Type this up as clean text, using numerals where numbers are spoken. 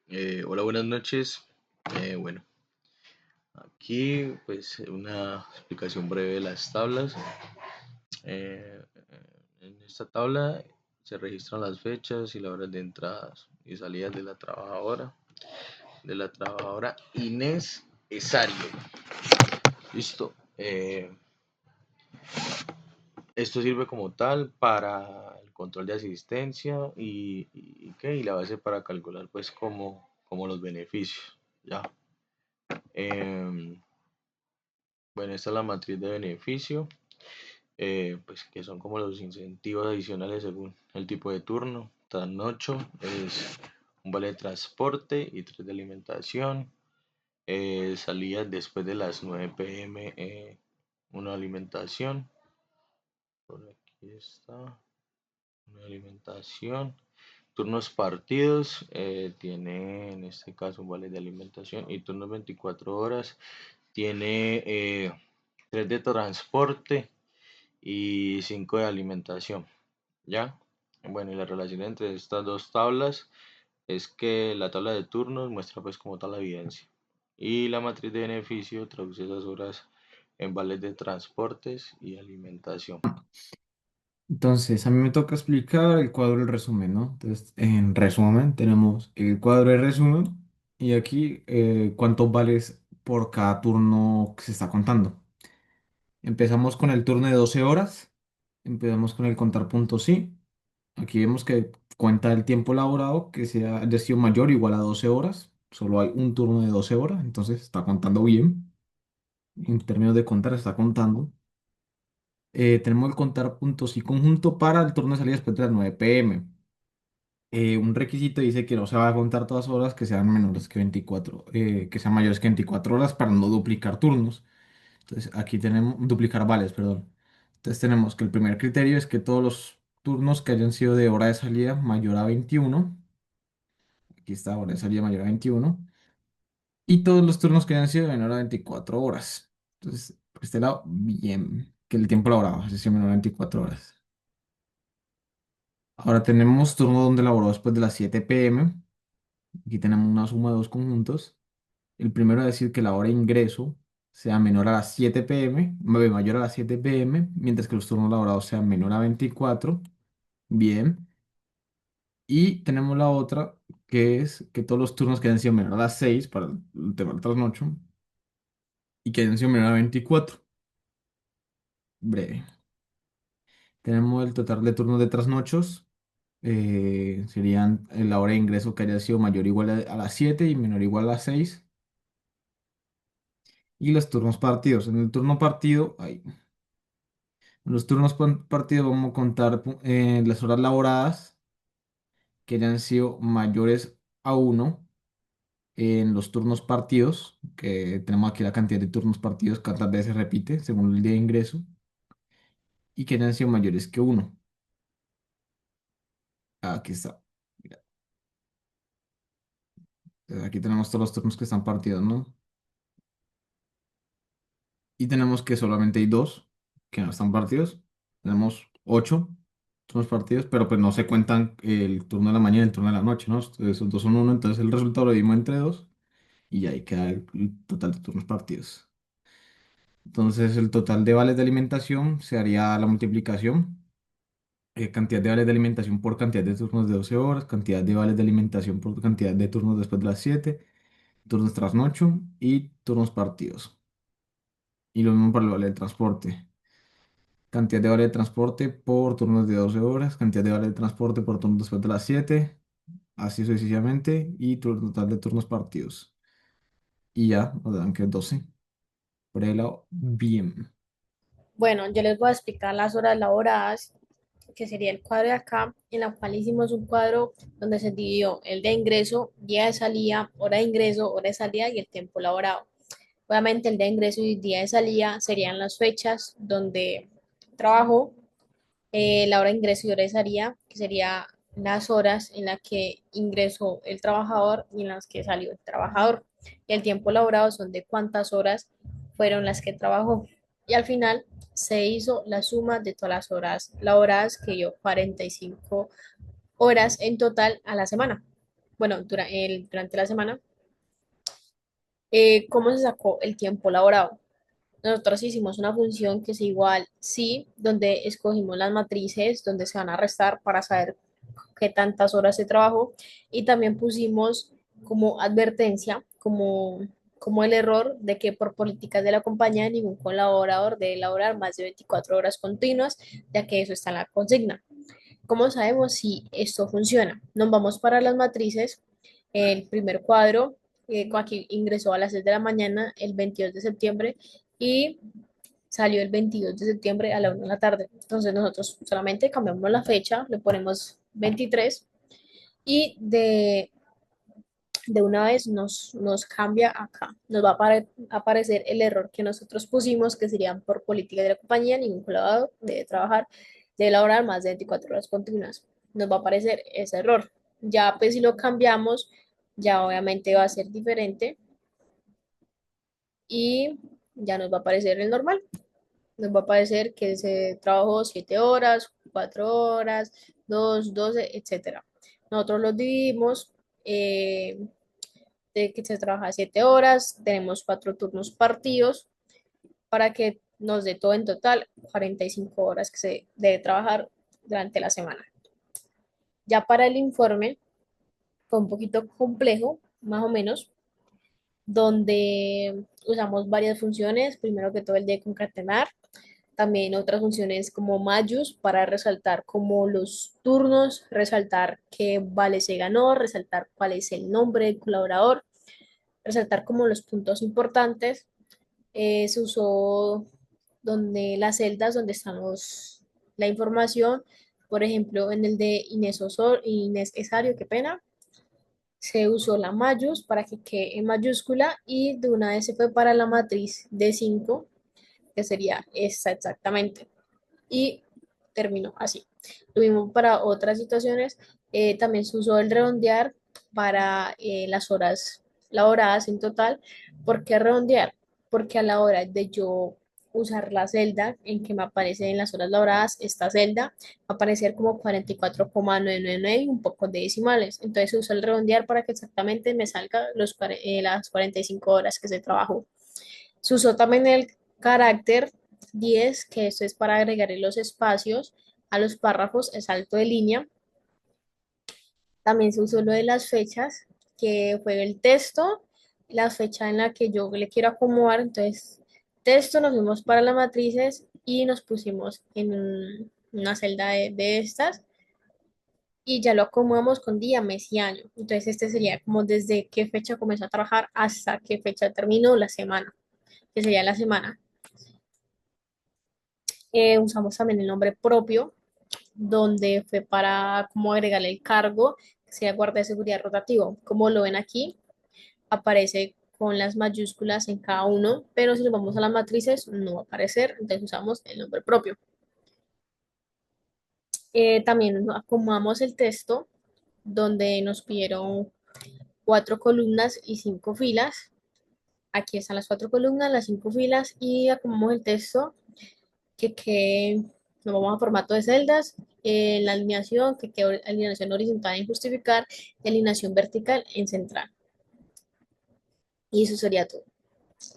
Hola, buenas noches. Bueno, aquí pues una explicación breve de las tablas. Eh, en esta tabla se registran las fechas y las horas de entradas y salidas de la trabajadora Inés Esario. Listo. Esto sirve como tal para el control de asistencia y la base para calcular pues como los beneficios. Ya. Em, bueno, esta es la matriz de beneficio. Pues que son como los incentivos adicionales según el tipo de turno. Trasnocho es un vale de transporte y 3 de alimentación. Salidas después de las 9 p.m. Una alimentación. Por aquí está. Una alimentación. Turnos partidos tiene en este caso un vale de alimentación y turnos 24 horas tiene 3 de transporte y 5 de alimentación. ¿Ya? Bueno, y la relación entre estas dos tablas es que la tabla de turnos muestra pues como tal la evidencia y la matriz de beneficio traduce esas horas en vales de transportes y alimentación. Entonces, a mí me toca explicar el cuadro del resumen, ¿no? Entonces, en resumen, tenemos el cuadro de resumen y aquí cuántos vales por cada turno que se está contando. Empezamos con el turno de 12 horas, empezamos con el contar puntos sí. Aquí vemos que cuenta el tiempo laborado que sea, haya sido mayor o igual a 12 horas. Solo hay un turno de 12 horas, entonces está contando bien. En términos de contar, está contando. Tenemos el contar puntos y conjunto para el turno de salida después de las 9 p.m. Un requisito dice que no se va a contar todas horas que sean menores que 24, que sean mayores que 24 horas para no duplicar turnos. Entonces aquí tenemos, duplicar vales, perdón. Entonces tenemos que el primer criterio es que todos los turnos que hayan sido de hora de salida mayor a 21, aquí está hora de salida mayor a 21, y todos los turnos que hayan sido de menor a 24 horas. Entonces, por este lado, bien, que el tiempo laborado haya sido menor a 24 horas. Ahora tenemos turno donde laboró después de las 7 p.m. Aquí tenemos una suma de dos conjuntos. El primero es decir que la hora de ingreso sea menor a las 7 p.m., mayor a las 7 p.m., mientras que los turnos laborados sean menor a 24. Bien. Y tenemos la otra, que es que todos los turnos que hayan sido menor a las 6 para el tema del trasnocho y que hayan sido menor a 24. Breve. Tenemos el total de turnos de trasnochos. Serían la hora de ingreso que haya sido mayor o igual a las 7 y menor o igual a las 6. Y los turnos partidos. En el turno partido, en los turnos partidos vamos a contar las horas laboradas que hayan sido mayores a uno en los turnos partidos, que tenemos aquí la cantidad de turnos partidos, cuántas veces se repite según el día de ingreso, y que hayan sido mayores que uno. Aquí está. Mira, entonces aquí tenemos todos los turnos que están partidos, ¿no? Y tenemos que solamente hay dos que no están partidos. Tenemos 8 turnos partidos, pero pues no se cuentan el turno de la mañana y el turno de la noche, ¿no? Esos dos son uno, entonces el resultado lo dimos entre dos y ahí queda el total de turnos partidos. Entonces el total de vales de alimentación se haría la multiplicación. Cantidad de vales de alimentación por cantidad de turnos de 12 horas, cantidad de vales de alimentación por cantidad de turnos después de las 7, turnos trasnocho y turnos partidos. Y lo mismo para el vale de transporte. Cantidad de vale de transporte por turnos de 12 horas, cantidad de vale de transporte por turnos después de las 7, así sucesivamente, y total de turnos partidos. Y ya, nos dan que 12. Por el lado, bien. Bueno, yo les voy a explicar las horas laboradas, que sería el cuadro de acá, en la cual hicimos un cuadro donde se dividió el de ingreso, día de salida, hora de ingreso, hora de salida y el tiempo laborado. Obviamente el de ingreso y día de salida serían las fechas donde trabajó, la hora de ingreso y hora de salida, que sería las horas en las que ingresó el trabajador y en las que salió el trabajador. Y el tiempo laborado son de cuántas horas fueron las que trabajó. Y al final se hizo la suma de todas las horas laboradas, que dio 45 horas en total a la semana. bueno, durante la semana, cómo se sacó el tiempo laborado. Nosotros hicimos una función que es igual, sí, donde escogimos las matrices donde se van a restar para saber qué tantas horas se trabajó y también pusimos como advertencia, como el error de que por políticas de la compañía ningún colaborador debe elaborar más de 24 horas continuas, ya que eso está en la consigna. ¿Cómo sabemos si esto funciona? Nos vamos para las matrices. El primer cuadro, aquí ingresó a las 6 de la mañana el 22 de septiembre y salió el 22 de septiembre a la 1 de la tarde. Entonces nosotros solamente cambiamos la fecha, le ponemos 23 y de una vez nos cambia acá. Nos va a aparecer el error que nosotros pusimos, que serían por política de la compañía, ningún colaborador debe trabajar, debe laborar más de 24 horas continuas. Nos va a aparecer ese error. Ya pues si lo cambiamos, ya obviamente va a ser diferente y ya nos va a aparecer el normal. Nos va a aparecer que se trabajó 7 horas, 4 horas, 2 12 etcétera. Nosotros los dividimos de que se trabaja 7 horas, tenemos 4 turnos partidos para que nos dé todo en total 45 horas que se debe trabajar durante la semana. Ya para el informe fue un poquito complejo, más o menos, donde usamos varias funciones, primero que todo el de concatenar, también otras funciones como mayus para resaltar como los turnos, resaltar qué vale se ganó, resaltar cuál es el nombre del colaborador, resaltar como los puntos importantes. Se usó donde las celdas donde están la información, por ejemplo, en el de Inés Esario, qué pena, se usó la mayús para que quede en mayúscula y de una vez se fue para la matriz de 5 que sería esta exactamente. Y terminó así. Lo mismo para otras situaciones. También se usó el redondear para las horas laboradas en total. ¿Por qué redondear? Porque a la hora de yo usar la celda en que me aparece en las horas laboradas, esta celda va a aparecer como 44,999 y un poco de decimales. Entonces se usa el redondear para que exactamente me salga las 45 horas que se trabajó. Se usó también el carácter 10, que esto es para agregar los espacios a los párrafos, el salto de línea. También se usó lo de las fechas, que fue el texto, la fecha en la que yo le quiero acomodar. Entonces, texto, nos fuimos para las matrices y nos pusimos en una celda de estas y ya lo acomodamos con día, mes y año. Entonces, este sería como desde qué fecha comenzó a trabajar hasta qué fecha terminó la semana, que sería la semana. Usamos también el nombre propio, donde fue para como agregarle el cargo, que sea guardia de seguridad rotativo. Como lo ven aquí, aparece con las mayúsculas en cada uno, pero si nos vamos a las matrices no va a aparecer, entonces usamos el nombre propio. También nos acomodamos el texto, donde nos pidieron 4 columnas y 5 filas. Aquí están las 4 columnas, las 5 filas y acomodamos el texto que nos vamos a formato de celdas, la alineación, que quede alineación horizontal en justificar y alineación vertical en central. Y eso sería todo.